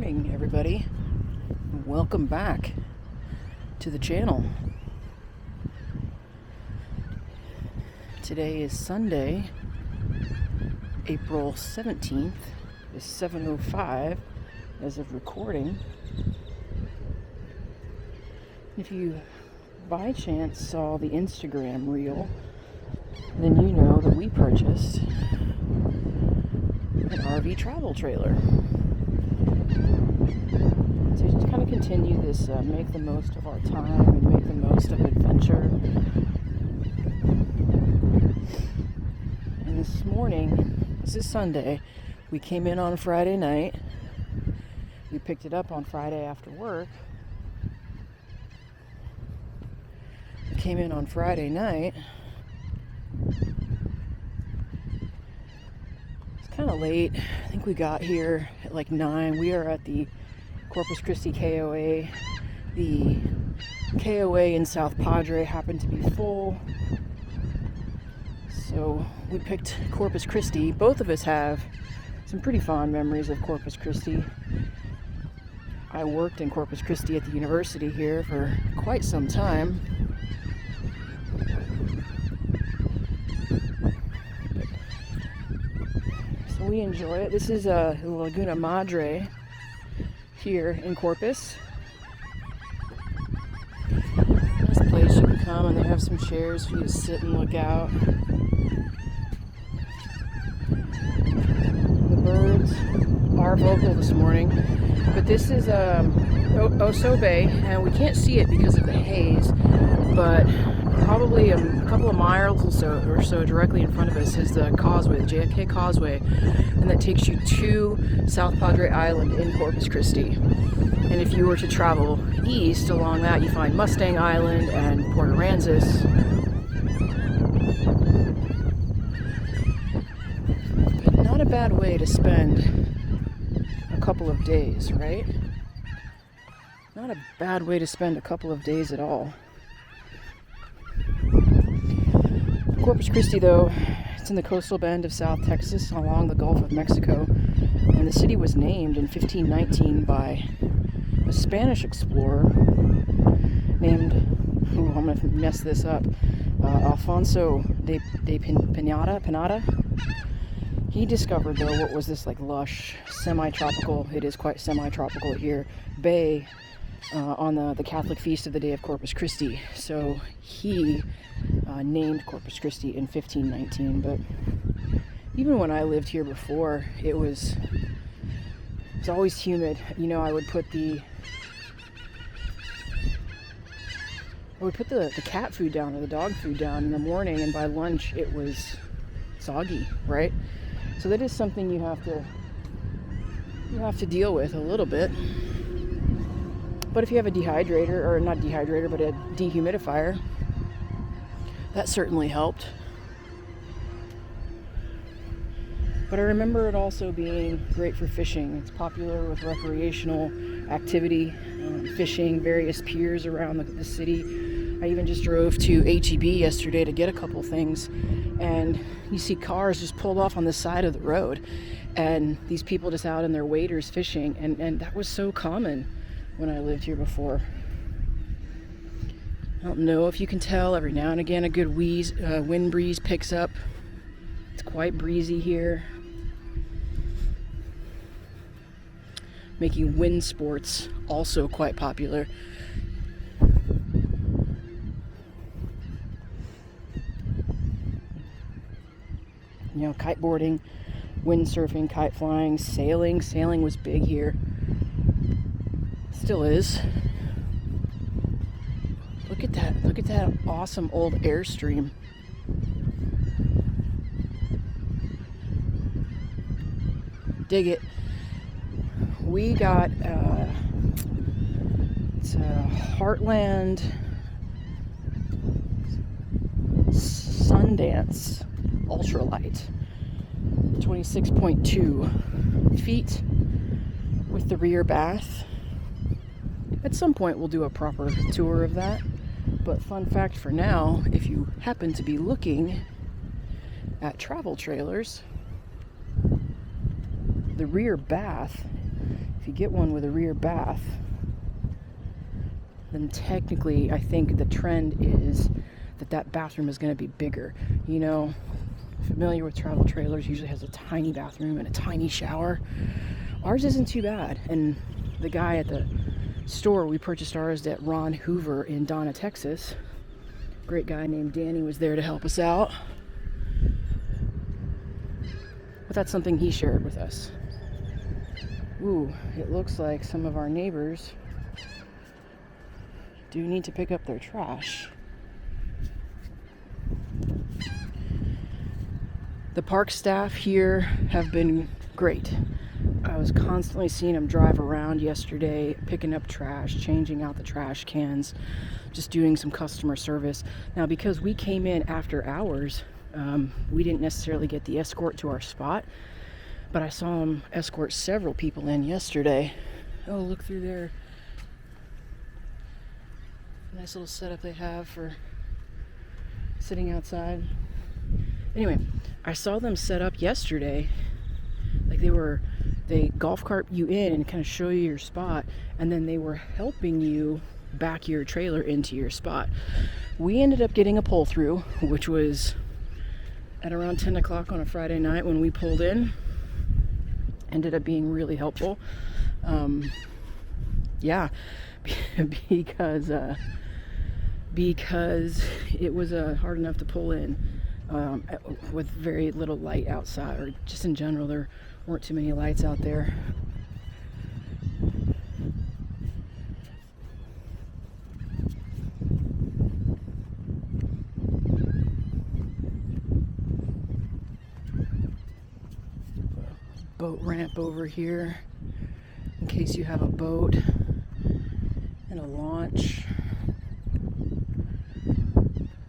morning, everybody. Welcome back to the channel. Today is Sunday, April 17th. It's 7:05 as of recording. If you by chance saw the Instagram reel, then you know that we purchased an RV travel trailer. To kind of continue this make the most of our time and make the most of adventure. And this morning, this is Sunday, we came in on Friday night. We picked it up on Friday after work. We came in on Friday night. Kind of late. I think we got here at like 9. We are at the Corpus Christi KOA. The KOA in South Padre happened to be full, so we picked Corpus Christi. Both of us have some pretty fond memories of Corpus Christi. I worked in Corpus Christi at the university here for quite some time. We enjoy it. This is Laguna Madre here in Corpus. Nice place you can come, and they have some chairs for you to sit and look out. The birds are vocal this morning, but this is Oso Bay, and we can't see it because of the haze, but probably a couple of miles or so directly in front of us is the causeway, the JFK Causeway, and that takes you to South Padre Island in Corpus Christi. And if you were to travel east along that, you find Mustang Island and Port Aransas. But not a bad way to spend a couple of days, right? Not a bad way to spend a couple of days at all. Corpus Christi, though, it's in the coastal bend of South Texas along the Gulf of Mexico, and the city was named in 1519 by a Spanish explorer named, I'm going to mess this up, Alfonso de Pinada. He discovered, though, what was this like lush, semi-tropical, it is quite semi-tropical here, bay on the Catholic feast of the day of Corpus Christi. So he named Corpus Christi in 1519, but even when I lived here before, it was always humid. You know, I would put the cat food down or the dog food down in the morning, and by lunch it was soggy, right? So that is something you have to deal with a little bit. But if you have a dehydrator, or not dehydrator, but a dehumidifier, that certainly helped. But I remember it also being great for fishing. It's popular with recreational activity, fishing, various piers around the city. I even just drove to HEB yesterday to get a couple things, and you see cars just pulled off on the side of the road, and these people just out in their waders fishing, and that was so common when I lived here before. I don't know if you can tell, every now and again a good wind breeze picks up. It's quite breezy here, making wind sports also quite popular. You know, kiteboarding, windsurfing, kite flying, sailing. Sailing was big here. Still is. Look at that awesome old Airstream. Dig it. We got it's a Heartland Sundance Ultralight, 26.2 feet with the rear bath. At some point we'll do a proper tour of that, but fun fact for now, if you happen to be looking at travel trailers, the rear bath if you get one with a rear bath, then technically I think the trend is that bathroom is going to be bigger. You know, familiar with travel trailers, usually has a tiny bathroom and a tiny shower. Ours isn't too bad. And the guy at the store, we purchased ours at Ron Hoover in Donna, Texas. Great guy named Danny was there to help us out. But that's something he shared with us. Ooh, it looks like some of our neighbors do need to pick up their trash. The park staff here have been great. I was constantly seeing them drive around yesterday, picking up trash, changing out the trash cans, just doing some customer service. Now, because we came in after hours, we didn't necessarily get the escort to our spot, but I saw them escort several people in yesterday. Oh, look through there. Nice little setup they have for sitting outside. Anyway, I saw them set up yesterday. Like they golf cart you in and kind of show you your spot, and then they were helping you back your trailer into your spot. We ended up getting a pull through, which was at around 10 o'clock on a Friday night when we pulled in. Ended up being really helpful. Yeah, because it was hard enough to pull in with very little light outside, or just in general, there weren't too many lights out there. Boat ramp over here in case you have a boat and a launch.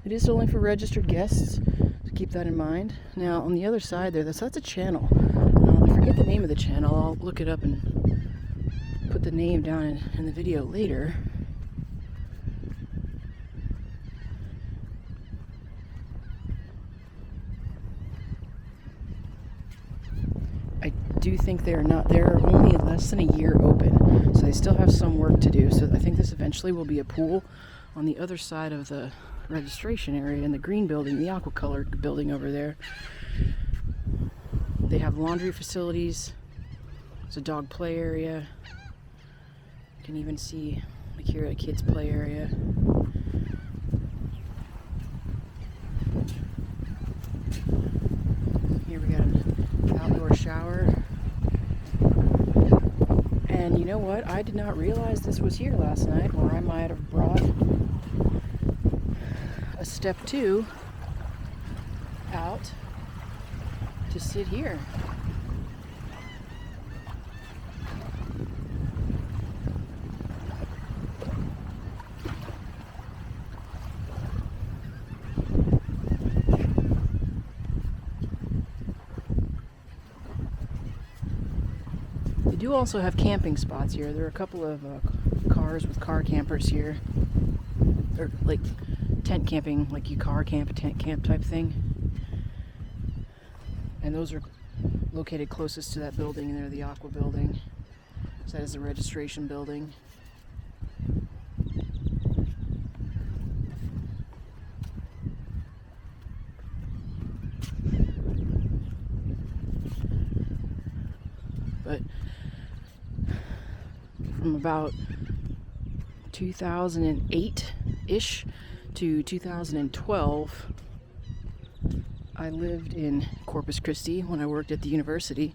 It is only for registered guests, so keep that in mind. Now on the other side there, that's a channel. I forget the name of the channel. I'll look it up and put the name down in the video later. I do think they're only less than a year open, so they still have some work to do. So I think this eventually will be a pool on the other side of the registration area in the green building, the aqua colored building over there. They have laundry facilities. There's a dog play area. You can even see like here a kids play area. Here we got an outdoor shower. And you know what? I did not realize this was here last night, or I might have brought a step 2 out to sit here. They do also have camping spots here. There are a couple of cars with car campers here. Or like tent camping, like you car camp, a tent camp type thing. And those are located closest to that building, and they're the aqua building. So that is the registration building. But from about 2008-ish to 2012, I lived in Corpus Christi when I worked at the university,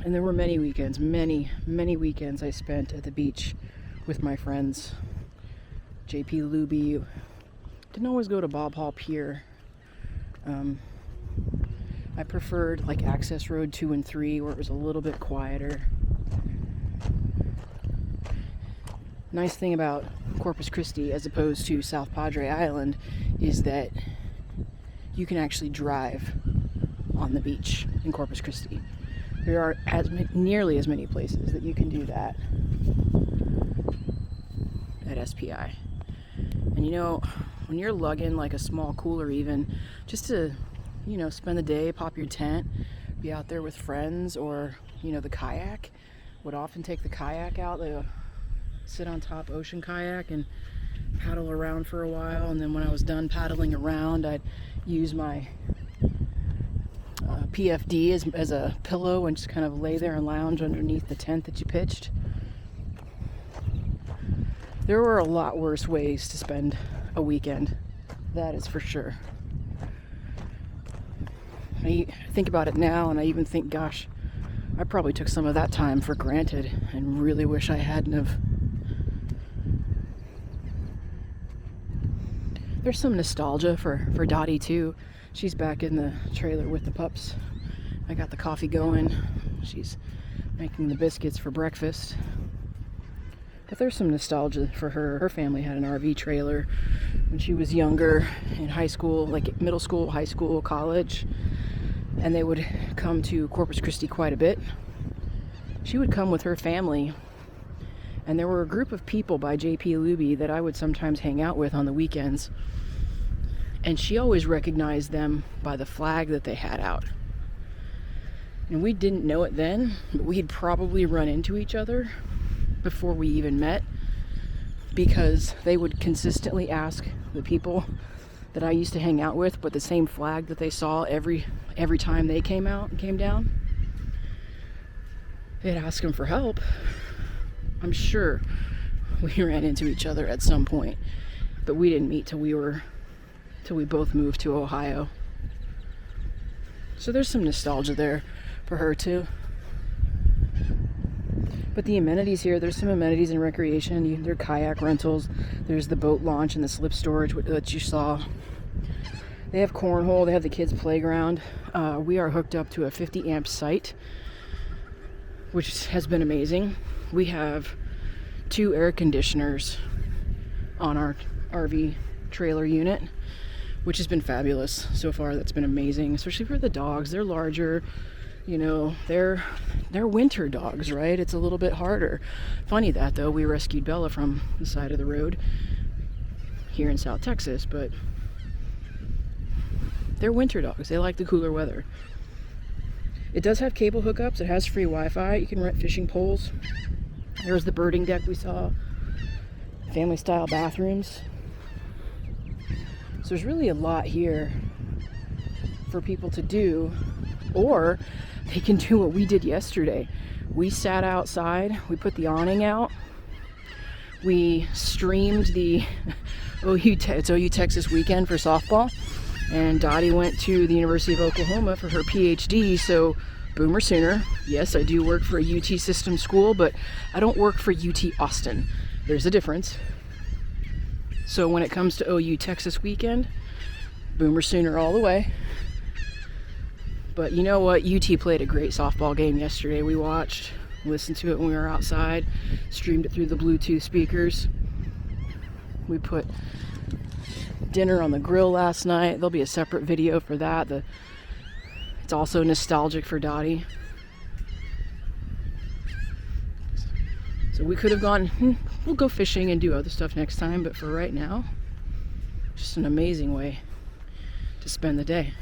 and there were many weekends, many weekends I spent at the beach with my friends. JP Luby. Didn't always go to Bob Hall Pier. I preferred like Access Road 2 and 3, where it was a little bit quieter. Nice thing about Corpus Christi as opposed to South Padre Island is that you can actually drive on the beach in Corpus Christi. There are nearly as many places that you can do that at SPI. And you know, when you're lugging like a small cooler even, just to, you know, spend the day, pop your tent, be out there with friends, or, you know, the kayak, would often take the kayak out. They sit on top ocean kayak and paddle around for a while, and then when I was done paddling around, I'd use my PFD as a pillow and just kind of lay there and lounge underneath the tent that you pitched. There were a lot worse ways to spend a weekend, that is for sure. I think about it now and I even think, gosh, I probably took some of that time for granted and really wish I hadn't have. There's some nostalgia for Dottie too. She's back in the trailer with the pups. I got the coffee going. She's making the biscuits for breakfast. But there's some nostalgia for her. Her family had an RV trailer when she was younger, in high school, like middle school, high school, college. And they would come to Corpus Christi quite a bit. She would come with her family. And there were a group of people by J.P. Luby that I would sometimes hang out with on the weekends. And she always recognized them by the flag that they had out. And we didn't know it then, but we'd probably run into each other before we even met, because they would consistently ask the people that I used to hang out with what the same flag that they saw every time they came down. They'd ask them for help. I'm sure we ran into each other at some point, but we didn't meet till we both moved to Ohio. So there's some nostalgia there for her too. But the amenities here, there's some amenities in recreation. There are kayak rentals. There's the boat launch and the slip storage that you saw. They have cornhole. They have the kids' playground. We are hooked up to a 50 amp site, which has been amazing. We have 2 air conditioners on our RV trailer unit, which has been fabulous so far. That's been amazing, especially for the dogs. They're larger, you know, they're winter dogs, right? It's a little bit harder. Funny that though, we rescued Bella from the side of the road here in South Texas, but they're winter dogs. They like the cooler weather. It does have cable hookups. It has free Wi-Fi. You can rent fishing poles. There's the birding deck we saw. Family style bathrooms. So there's really a lot here for people to do, or they can do what we did yesterday. We sat outside, we put the awning out, we streamed the it's OU Texas weekend for softball, and Dottie went to the University of Oklahoma for her PhD, so Boomer Sooner. Yes, I do work for a UT system school, but I don't work for UT Austin. There's a difference. So when it comes to OU Texas weekend, Boomer Sooner all the way. But you know what? UT played a great softball game yesterday. We watched, listened to it when we were outside, streamed it through the Bluetooth speakers. We put dinner on the grill last night. There'll be a separate video for that. It's also nostalgic for Dottie. So we could have gone, we'll go fishing and do other stuff next time, but for right now, just an amazing way to spend the day.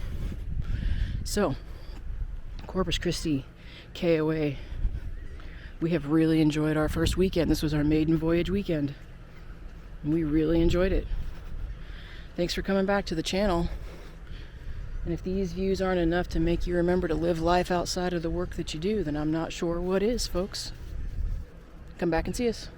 So, Corpus Christi KOA, we have really enjoyed our first weekend. This was our maiden voyage weekend, and we really enjoyed it. Thanks for coming back to the channel. And if these views aren't enough to make you remember to live life outside of the work that you do, then I'm not sure what is, folks. Come back and see us.